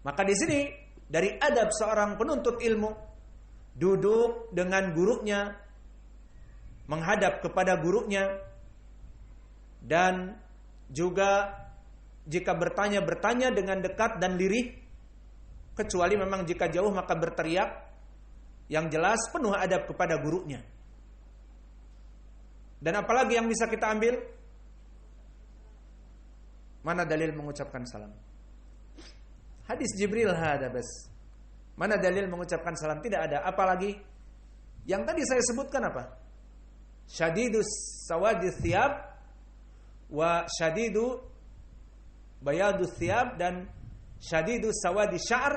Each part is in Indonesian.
Maka di sini dari adab seorang penuntut ilmu, duduk dengan gurunya, menghadap kepada gurunya, dan juga jika bertanya dengan dekat dan lirih, kecuali memang jika jauh maka berteriak, yang jelas penuh adab kepada gurunya. Dan apalagi yang bisa kita ambil? Mana dalil mengucapkan salam? Hadis Jibril hada bas. Mana dalil mengucapkan salam? Tidak ada. Apalagi yang tadi saya sebutkan apa? Syadidus sawadis thiyab wa syadidu bayadus thiyab dan syadidus sawadis sya'r,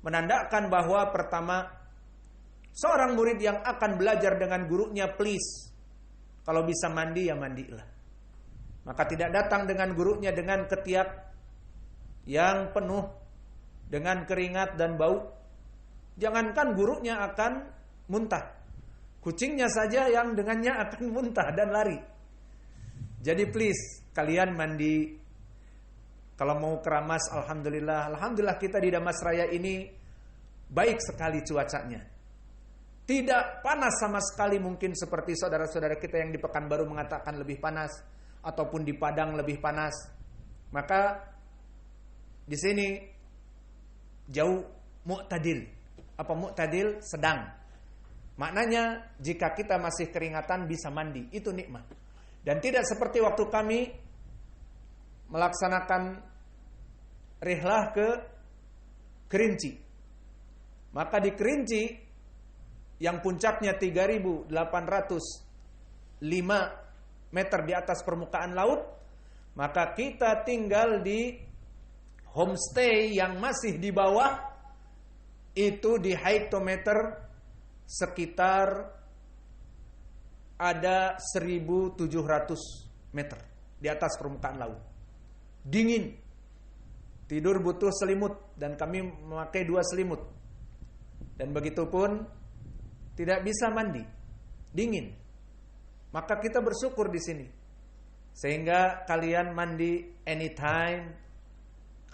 menandakan bahwa pertama, seorang murid yang akan belajar dengan gurunya, please, kalau bisa mandi ya mandilah. Maka tidak datang dengan gurunya dengan ketiak yang penuh dengan keringat dan bau. Jangankan gurunya akan muntah, kucingnya saja yang dengannya akan muntah dan lari. Jadi please, kalian mandi. Kalau mau keramas, alhamdulillah kita di Damasraya ini baik sekali cuacanya. Tidak panas sama sekali, mungkin seperti saudara-saudara kita yang di Pekanbaru mengatakan lebih panas, ataupun di Padang lebih panas. Maka di sini jauh mu'tadil. Apa mu'tadil? Sedang. Maknanya jika kita masih keringatan bisa mandi, itu nikmat. Dan tidak seperti waktu kami melaksanakan rihlah ke Kerinci. Maka di Kerinci yang puncaknya 3.805 meter di atas permukaan laut, maka kita tinggal di homestay yang masih di bawah, itu di hektometer sekitar ada 1.700 meter di atas permukaan laut. Dingin, tidur butuh selimut, dan kami memakai 2 selimut. Dan begitu pun tidak bisa mandi, dingin. Maka kita bersyukur di sini, sehingga kalian mandi anytime,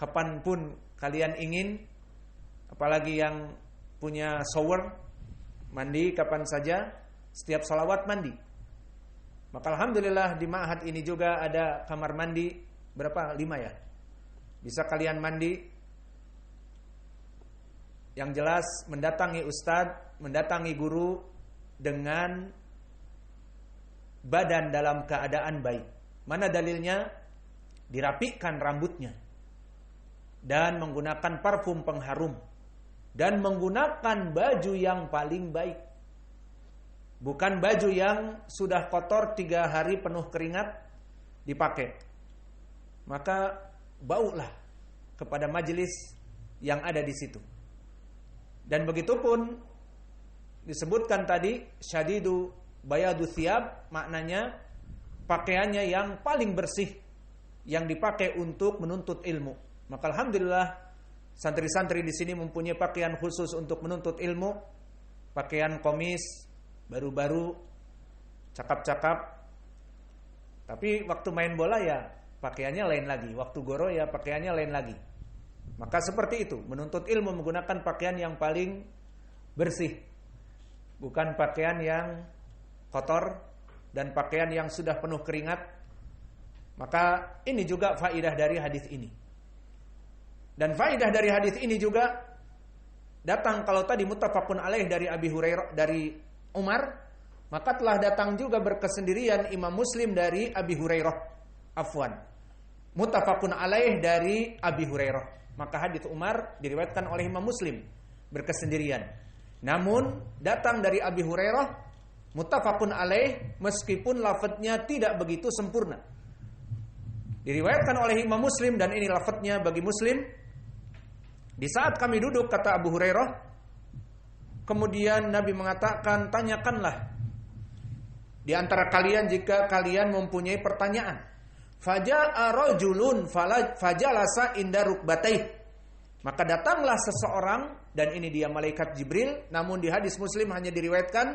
kapanpun kalian ingin. Apalagi yang punya shower, mandi kapan saja, setiap salawat mandi. Maka alhamdulillah di ma'had ini juga ada kamar mandi. Berapa? 5 ya? Bisa kalian mandi. Yang jelas mendatangi ustadz, mendatangi guru dengan badan dalam keadaan baik. Mana dalilnya? Dirapikan rambutnya dan menggunakan parfum pengharum dan menggunakan baju yang paling baik. Bukan baju yang sudah kotor 3 hari penuh keringat dipakai. Maka baulah kepada majelis yang ada di situ. Dan begitu pun disebutkan tadi syadidu bayadu thiyab, maknanya pakaiannya yang paling bersih yang dipakai untuk menuntut ilmu. Maka alhamdulillah santri-santri di sini mempunyai pakaian khusus untuk menuntut ilmu, pakaian komis baru-baru, cakap-cakap. Tapi waktu main bola ya pakaiannya lain lagi, waktu goro ya pakaiannya lain lagi. Maka seperti itu, menuntut ilmu menggunakan pakaian yang paling bersih, bukan pakaian yang kotor dan pakaian yang sudah penuh keringat. Maka ini juga faidah dari hadis ini. Dan faidah dari hadis ini juga datang, kalau tadi muttafaqun alaih dari Abi Hurairah, dari Umar, maka telah datang juga berkesendirian Imam Muslim dari Abi Hurairah. Afwan, muttafaqun alaih dari Abi Hurairah. Maka hadis Umar diriwayatkan oleh Imam Muslim berkesendirian. Namun datang dari Abi Hurairah muttafaqun alaih, meskipun lafadznya tidak begitu sempurna. Diriwayatkan oleh Imam Muslim dan ini lafadznya bagi Muslim. Di saat kami duduk, kata Abu Hurairah, kemudian Nabi mengatakan, tanyakanlah di antara kalian jika kalian mempunyai pertanyaan. Faja'a rajulun fajalasa inda rukbataih. Maka datanglah seseorang, dan ini dia malaikat Jibril, namun di hadis Muslim hanya diriwayatkan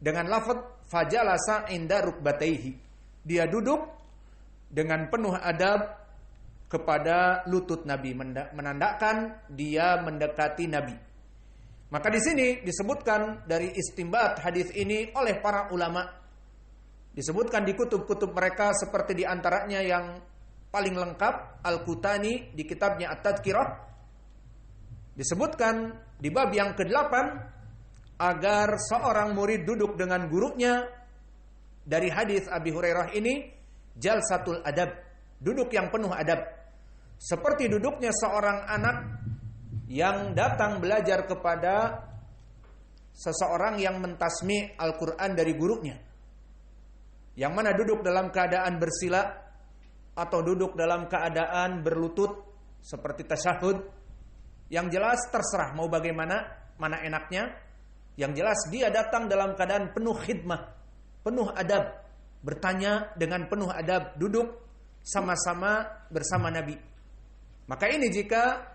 dengan lafaz fajalasa inda rukbataihi. Dia duduk dengan penuh adab kepada lutut Nabi, menandakan dia mendekati Nabi. Maka di sini disebutkan dari istimbat hadis ini oleh para ulama, disebutkan di kutub-kutub mereka seperti di antaranya yang paling lengkap Al-Qutani di kitabnya At-Tadhkirah, disebutkan di bab yang ke-8 agar seorang murid duduk dengan gurunya. Dari hadis Abi Hurairah ini, jalsatul adab, duduk yang penuh adab, seperti duduknya seorang anak yang datang belajar kepada seseorang yang mentasmi Al-Quran dari gurunya, yang mana duduk dalam keadaan bersila atau duduk dalam keadaan berlutut seperti tasyahud. Yang jelas terserah mau bagaimana, mana enaknya. Yang jelas dia datang dalam keadaan penuh khidmah, penuh adab, bertanya dengan penuh adab, duduk sama-sama bersama Nabi. Maka ini jika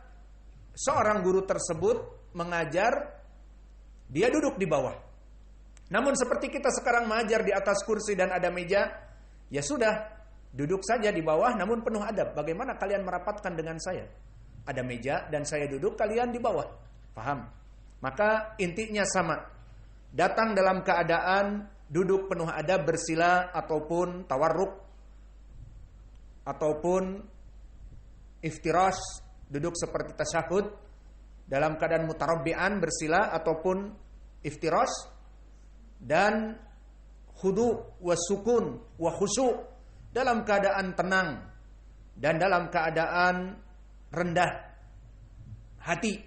seorang guru tersebut mengajar, dia duduk di bawah. Namun seperti kita sekarang mengajar di atas kursi dan ada meja, ya sudah, duduk saja di bawah namun penuh adab. Bagaimana kalian merapatkan dengan saya? Ada meja dan saya duduk, kalian di bawah. Paham? Maka intinya sama. Datang dalam keadaan duduk penuh adab, bersila ataupun tawarruk ataupun iftirash, duduk seperti tasyahud dalam keadaan mutarabbi'an, bersila ataupun iftirash, dan khudu wasukun wa khusyu, dalam keadaan tenang dan dalam keadaan rendah hati,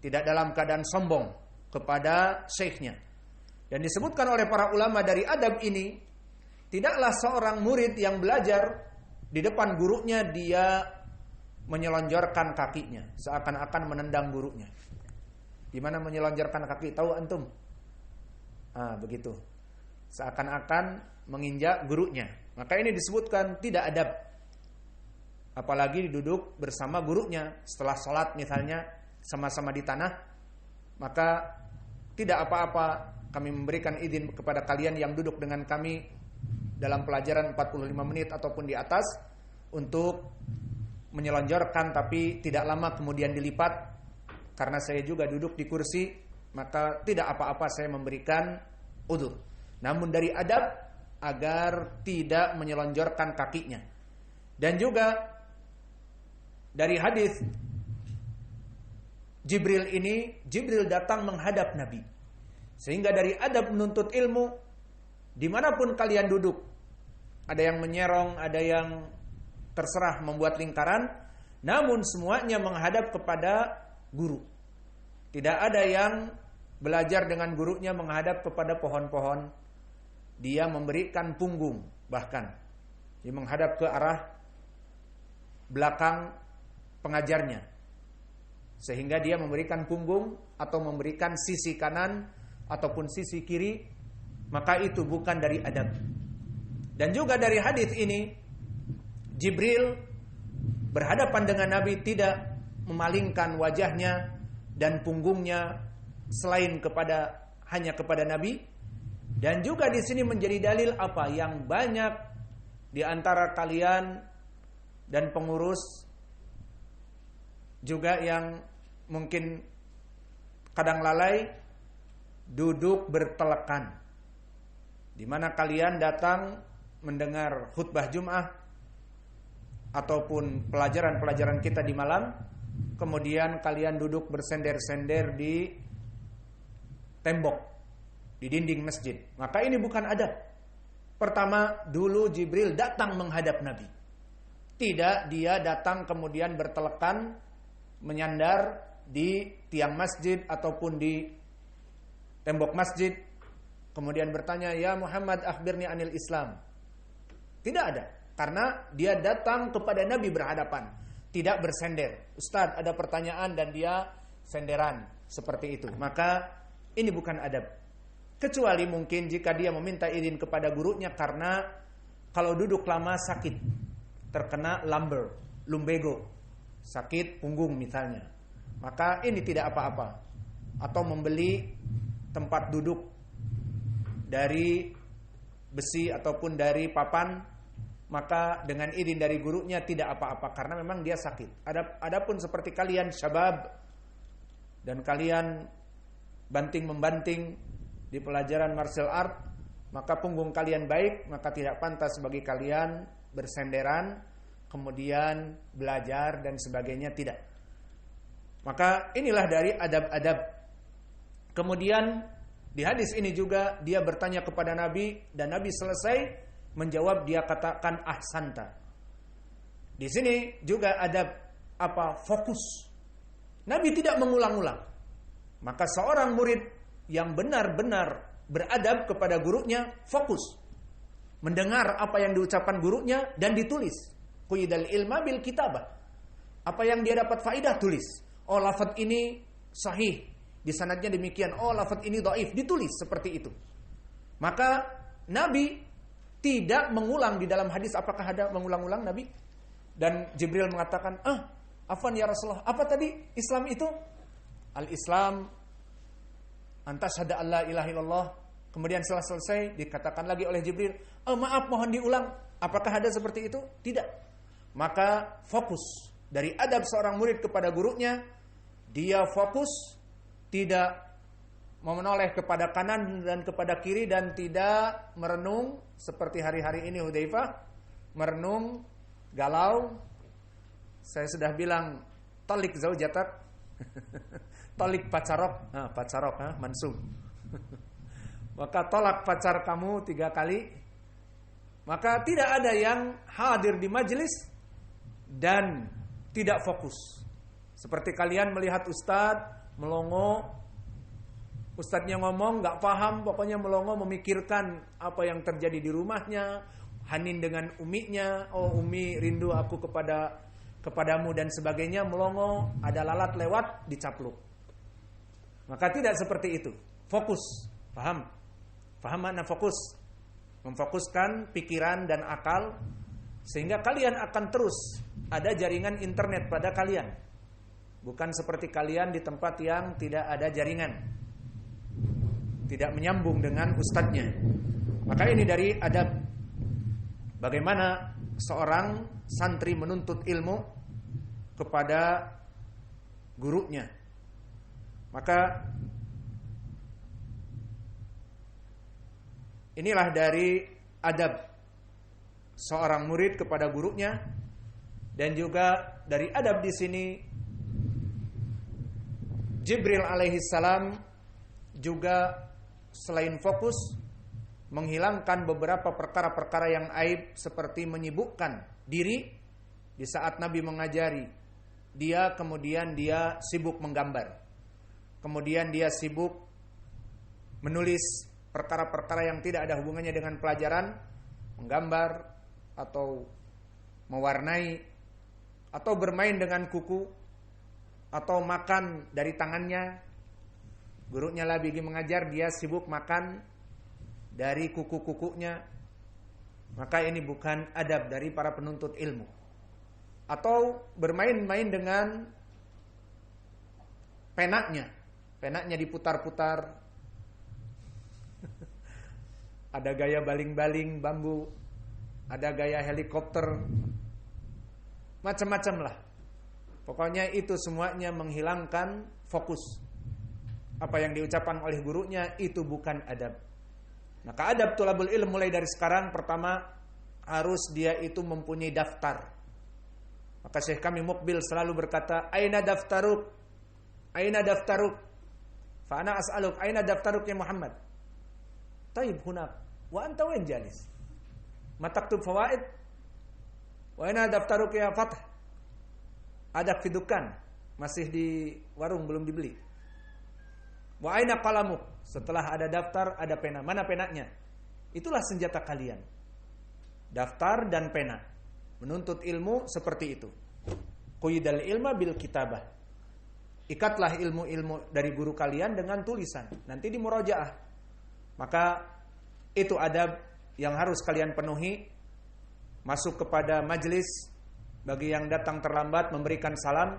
tidak dalam keadaan sombong kepada syekhnya. Dan disebutkan oleh para ulama dari adab ini, tidaklah seorang murid yang belajar di depan gurunya dia menyelonjorkan kakinya, seakan-akan menendang gurunya. Gimana menyelonjorkan kaki? Tahu antum? Begitu. Seakan-akan menginjak gurunya. Maka ini disebutkan tidak adab. Apalagi duduk bersama gurunya setelah sholat misalnya, sama-sama di tanah. Maka tidak apa-apa kami memberikan izin kepada kalian yang duduk dengan kami dalam pelajaran 45 menit ataupun di atas untuk menyelonjorkan, tapi tidak lama kemudian dilipat. Karena saya juga duduk di kursi, maka tidak apa-apa saya memberikan udzur. Namun dari adab agar tidak menyelonjorkan kakinya. Dan juga dari hadis Jibril ini, Jibril datang menghadap Nabi. Sehingga dari adab menuntut ilmu, dimanapun kalian duduk, ada yang menyerong, ada yang terserah membuat lingkaran, namun semuanya menghadap kepada guru. Tidak ada yang belajar dengan gurunya menghadap kepada pohon-pohon. Dia memberikan punggung, bahkan dia menghadap ke arah belakang pengajarnya, sehingga dia memberikan punggung atau memberikan sisi kanan ataupun sisi kiri. Maka itu bukan dari adab. Dan juga dari hadis ini, Jibril berhadapan dengan Nabi tidak memalingkan wajahnya dan punggungnya selain hanya kepada Nabi. Dan juga di sini menjadi dalil apa yang banyak di antara kalian dan pengurus juga yang mungkin kadang lalai duduk bertelekan, di mana kalian datang mendengar khutbah Jum'ah ataupun pelajaran-pelajaran kita di malam, kemudian kalian duduk bersender-sender di tembok, di dinding masjid. Maka ini bukan adab. Pertama, dulu Jibril datang menghadap Nabi. Tidak dia datang kemudian bertelekan, menyandar di tiang masjid ataupun di tembok masjid, kemudian bertanya, "Ya Muhammad, akhbirni anil Islam." Tidak ada. Karena dia datang kepada Nabi berhadapan, tidak bersender. Ustaz, ada pertanyaan dan dia senderan seperti itu. Maka ini bukan adab. Kecuali mungkin jika dia meminta izin kepada gurunya karena kalau duduk lama sakit, terkena lumbago, sakit punggung misalnya. Maka ini tidak apa-apa. Atau membeli tempat duduk dari besi ataupun dari papan maka dengan izin dari gurunya tidak apa-apa karena memang dia sakit. Adapun seperti kalian syabab dan kalian banting-membanting di pelajaran martial art, maka punggung kalian baik, maka tidak pantas bagi kalian bersenderan kemudian belajar dan sebagainya, tidak. Maka inilah dari adab-adab. Kemudian di hadis ini juga dia bertanya kepada Nabi dan Nabi selesai menjawab, dia katakan ahsanta. Di sini juga adab fokus. Nabi tidak mengulang-ulang. Maka seorang murid yang benar-benar beradab kepada gurunya fokus mendengar apa yang diucapkan gurunya dan ditulis. Quyidal ilma bil kitabah. Apa yang dia dapat faidah tulis. Oh, lafaz ini sahih, di sanadnya demikian. Oh, lafaz ini dhaif, ditulis seperti itu. Maka Nabi tidak mengulang di dalam hadis. Apakah ada mengulang-ulang Nabi? Dan Jibril mengatakan, afwan ya Rasulullah, apa tadi Islam itu? Al-Islam antashhadu an la ilaha illallah. Kemudian setelah selesai dikatakan lagi oleh Jibril, maaf mohon diulang. Apakah ada seperti itu? Tidak. Maka fokus dari adab seorang murid kepada gurunya, dia fokus, tidak menoleh kepada kanan dan kepada kiri dan tidak merenung seperti hari-hari ini Hudzaifah, merenung, galau. Saya sudah bilang talik zaujatak, talik pacarok, pacarok mansub. Maka tolak pacar kamu 3 kali. Maka tidak ada yang hadir di majelis dan tidak fokus. Seperti kalian melihat ustadz melongo, ustadznya ngomong gak paham, pokoknya melongo memikirkan apa yang terjadi di rumahnya, hanin dengan uminya, oh umi rindu aku kepadamu dan sebagainya, melongo, ada lalat lewat dicapluk. Maka tidak seperti itu. Fokus, paham makna fokus, memfokuskan pikiran dan akal sehingga kalian akan terus ada jaringan internet pada kalian. Bukan seperti kalian di tempat yang tidak ada jaringan, tidak menyambung dengan ustadznya. Maka ini dari adab bagaimana seorang santri menuntut ilmu kepada gurunya. Maka inilah dari adab seorang murid kepada gurunya. Dan juga dari adab di sini Jibril alaihissalam juga selain fokus menghilangkan beberapa perkara-perkara yang aib seperti menyibukkan diri di saat Nabi mengajari. Kemudian dia sibuk menggambar. Kemudian dia sibuk menulis perkara-perkara yang tidak ada hubungannya dengan pelajaran, menggambar atau mewarnai atau bermain dengan kuku atau makan dari tangannya. Gurunya lagi mengajar, dia sibuk makan dari kuku-kukunya. Maka ini bukan adab dari para penuntut ilmu. Atau bermain-main dengan penanya diputar-putar. Ada gaya baling-baling bambu, ada gaya helikopter, macam-macam lah. Pokoknya itu semuanya menghilangkan fokus. Apa yang diucapkan oleh gurunya itu bukan adab. Maka adab thalabul ilm mulai dari sekarang, pertama harus dia itu mempunyai daftar. Maka Syekh kami Mukbil selalu berkata, aina daftaruk? Aina daftaruk? Fa ana as'aluk, aina daftaruk ya Muhammad? Taib hunak, wa anta wain jalis. Mataktub fawaid? Wa aina daftaruk ya Fath? Ada fidukan, masih di warung belum dibeli. Wa aina qalamuk? Setelah ada daftar, ada pena. Mana penanya? Itulah senjata kalian. Daftar dan pena. Menuntut ilmu seperti itu. Quyidal ilma bil kitabah. Ikatlah ilmu-ilmu dari guru kalian dengan tulisan. Nanti di murojaah. Maka itu adab yang harus kalian penuhi. Masuk kepada majelis, bagi yang datang terlambat memberikan salam,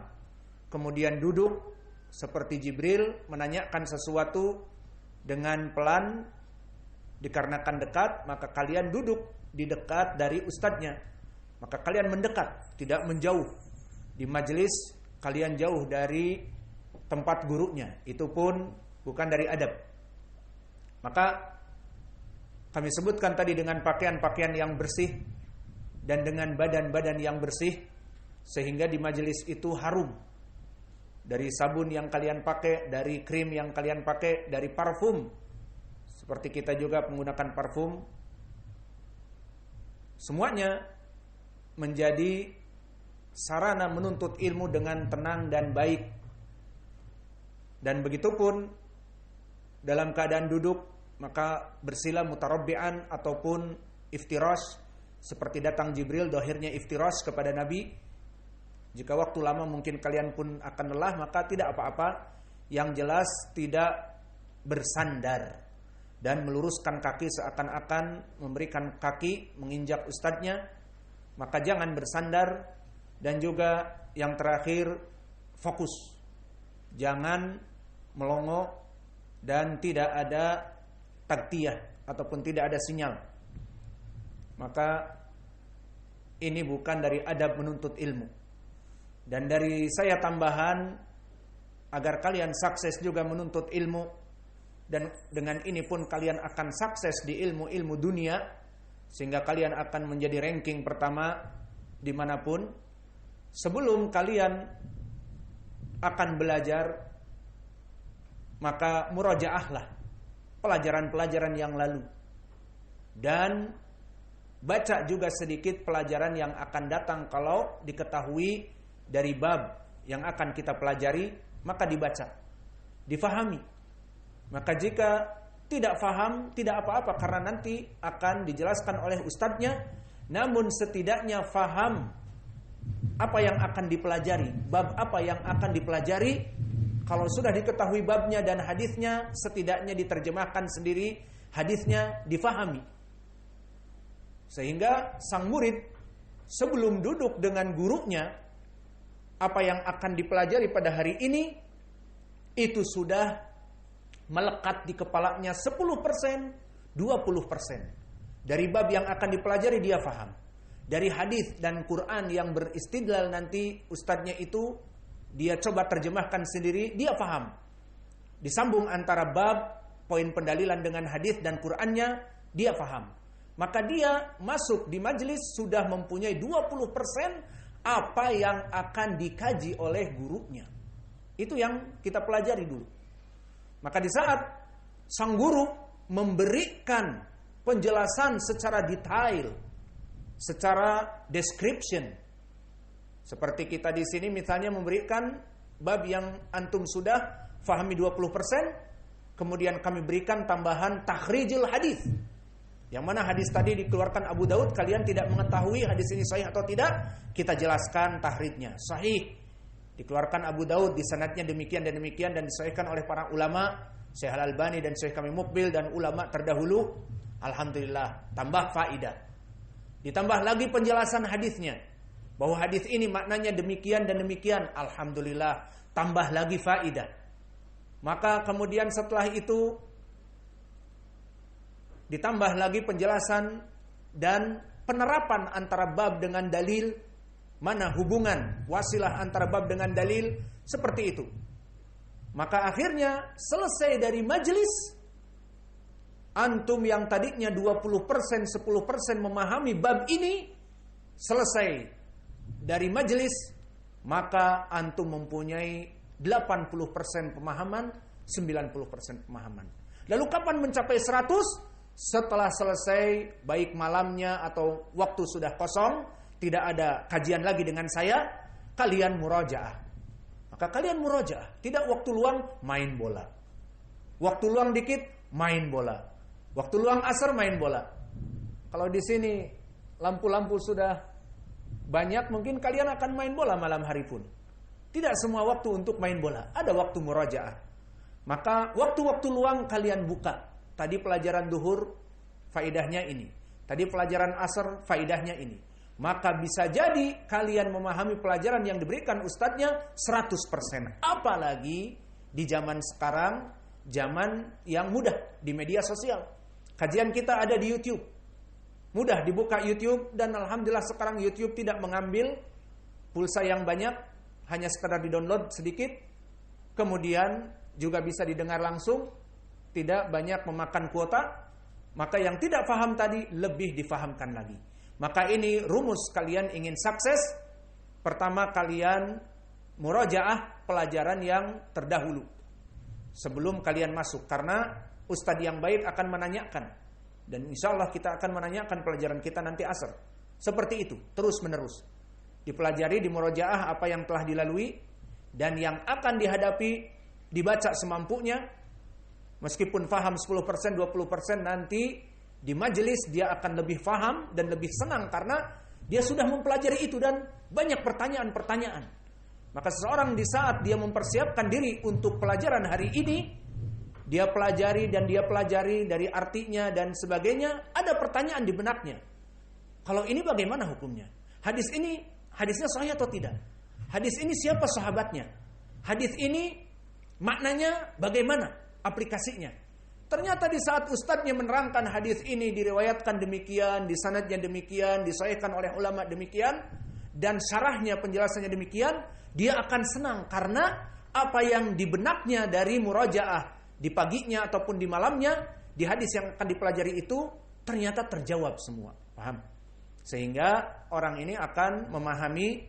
kemudian duduk seperti Jibril menanyakan sesuatu dengan pelan, dikarenakan dekat, maka kalian duduk di dekat dari ustadznya, maka kalian mendekat, tidak menjauh. Di majelis kalian jauh dari tempat gurunya, itu pun bukan dari adab. Maka kami sebutkan tadi dengan pakaian-pakaian yang bersih dan dengan badan-badan yang bersih, sehingga di majelis itu harum. Dari sabun yang kalian pakai, dari krim yang kalian pakai, dari parfum. Seperti kita juga menggunakan parfum. Semuanya menjadi sarana menuntut ilmu dengan tenang dan baik. Dan begitupun dalam keadaan duduk, maka bersila mutarabbi'an ataupun iftirash, seperti datang Jibril dohirnya iftirash kepada Nabi. Jika waktu lama mungkin kalian pun akan lelah, maka tidak apa-apa. Yang jelas tidak bersandar dan meluruskan kaki seakan-akan memberikan kaki menginjak ustadznya. Maka jangan bersandar. Dan juga yang terakhir, fokus. Jangan melongo dan tidak ada taktiyah ataupun tidak ada sinyal. Maka ini bukan dari adab menuntut ilmu. Dan dari saya tambahan, agar kalian sukses juga menuntut ilmu, dan dengan ini pun kalian akan sukses di ilmu-ilmu dunia, sehingga kalian akan menjadi ranking pertama dimanapun. Sebelum kalian akan belajar, maka murajaahlah pelajaran-pelajaran yang lalu, dan baca juga sedikit pelajaran yang akan datang. Kalau diketahui dari bab yang akan kita pelajari, maka dibaca, difahami. Maka jika tidak faham, tidak apa-apa, karena nanti akan dijelaskan oleh ustadznya. Namun setidaknya faham apa yang akan dipelajari, bab apa yang akan dipelajari. Kalau sudah diketahui babnya dan hadisnya, setidaknya diterjemahkan sendiri, hadisnya difahami. Sehingga sang murid sebelum duduk dengan gurunya, apa yang akan dipelajari pada hari ini, itu sudah melekat di kepalanya 10%, 20%. Dari bab yang akan dipelajari dia faham. Dari hadis dan Quran yang beristidlal nanti ustadznya itu dia coba terjemahkan sendiri, dia paham. Disambung antara bab, poin pendalilan dengan hadis dan Qurannya, dia paham. Maka dia masuk di majelis sudah mempunyai 20% apa yang akan dikaji oleh gurunya. Itu yang kita pelajari dulu. Maka di saat sang guru memberikan penjelasan secara detail, secara description, seperti kita di sini misalnya memberikan bab yang antum sudah fahami 20%, kemudian kami berikan tambahan takhrijil hadis. Yang mana hadis tadi dikeluarkan Abu Daud, kalian tidak mengetahui hadis ini sahih atau tidak, kita jelaskan takhrijnya. Sahih. Dikeluarkan Abu Daud, di sanadnya demikian dan demikian, dan disahihkan oleh para ulama, Syekh Al-Albani dan Syekh kami Mukbil dan ulama terdahulu. Alhamdulillah, tambah faidah. Ditambah lagi penjelasan hadisnya, bahwa hadis ini maknanya demikian dan demikian. Alhamdulillah, tambah lagi faidah. Maka kemudian setelah itu ditambah lagi penjelasan dan penerapan antara bab dengan dalil, mana hubungan wasilah antara bab dengan dalil, seperti itu. Maka akhirnya selesai dari majelis, antum yang tadinya 20%, 10% memahami bab ini, selesai dari majelis, maka antum mempunyai 80% pemahaman, 90% pemahaman. Lalu kapan mencapai 100? Setelah selesai, baik malamnya atau waktu sudah kosong, tidak ada kajian lagi dengan saya, kalian murajaah. Maka kalian murajaah, tidak waktu luang main bola. Waktu luang dikit main bola. Waktu luang asar main bola. Kalau di sini lampu-lampu sudah banyak, mungkin kalian akan main bola malam hari pun. Tidak semua waktu untuk main bola, ada waktu murajaah. Maka waktu-waktu luang kalian buka. Tadi pelajaran duhur, faidahnya ini. Tadi pelajaran asar, faidahnya ini. Maka bisa jadi kalian memahami pelajaran yang diberikan ustadznya 100%. Apalagi di zaman sekarang, zaman yang mudah di media sosial. Kajian kita ada di YouTube. Mudah dibuka YouTube, dan alhamdulillah sekarang YouTube tidak mengambil pulsa yang banyak, hanya sekedar di-download sedikit, kemudian juga bisa didengar langsung, tidak banyak memakan kuota. Maka yang tidak paham tadi lebih difahamkan lagi. Maka ini rumus kalian ingin sukses. Pertama, kalian murajaah pelajaran yang terdahulu sebelum kalian masuk, karena ustadz yang baik akan menanyakan, dan insya Allah kita akan menanyakan pelajaran kita nanti asar. Seperti itu, terus menerus dipelajari, dimurajaah apa yang telah dilalui, dan yang akan dihadapi dibaca semampunya. Meskipun faham 10%, 20%, nanti di majelis dia akan lebih faham dan lebih senang karena dia sudah mempelajari itu dan banyak pertanyaan-pertanyaan. Maka seseorang di saat dia mempersiapkan diri untuk pelajaran hari ini, dia pelajari dan dia pelajari dari artinya dan sebagainya, ada pertanyaan di benaknya. Kalau ini bagaimana hukumnya? Hadis ini, hadisnya sahih atau tidak? Hadis ini siapa sahabatnya? Hadis ini maknanya bagaimana aplikasinya? Ternyata di saat ustadznya menerangkan hadis ini diriwayatkan demikian, di sanadnya demikian, disahihkan oleh ulama demikian, dan syarahnya penjelasannya demikian, dia akan senang karena apa yang di benaknya dari murajaah di paginya ataupun di malamnya, di hadis yang akan dipelajari itu ternyata terjawab semua. Paham? Sehingga orang ini akan memahami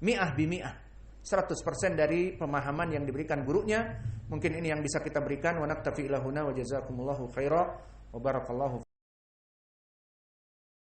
mi'ah bimi'ah, 100% dari pemahaman yang diberikan gurunya. Mungkin ini yang bisa kita berikan. Wa naktafi ilahuna wa jazakumullahu khaira wa barakallahu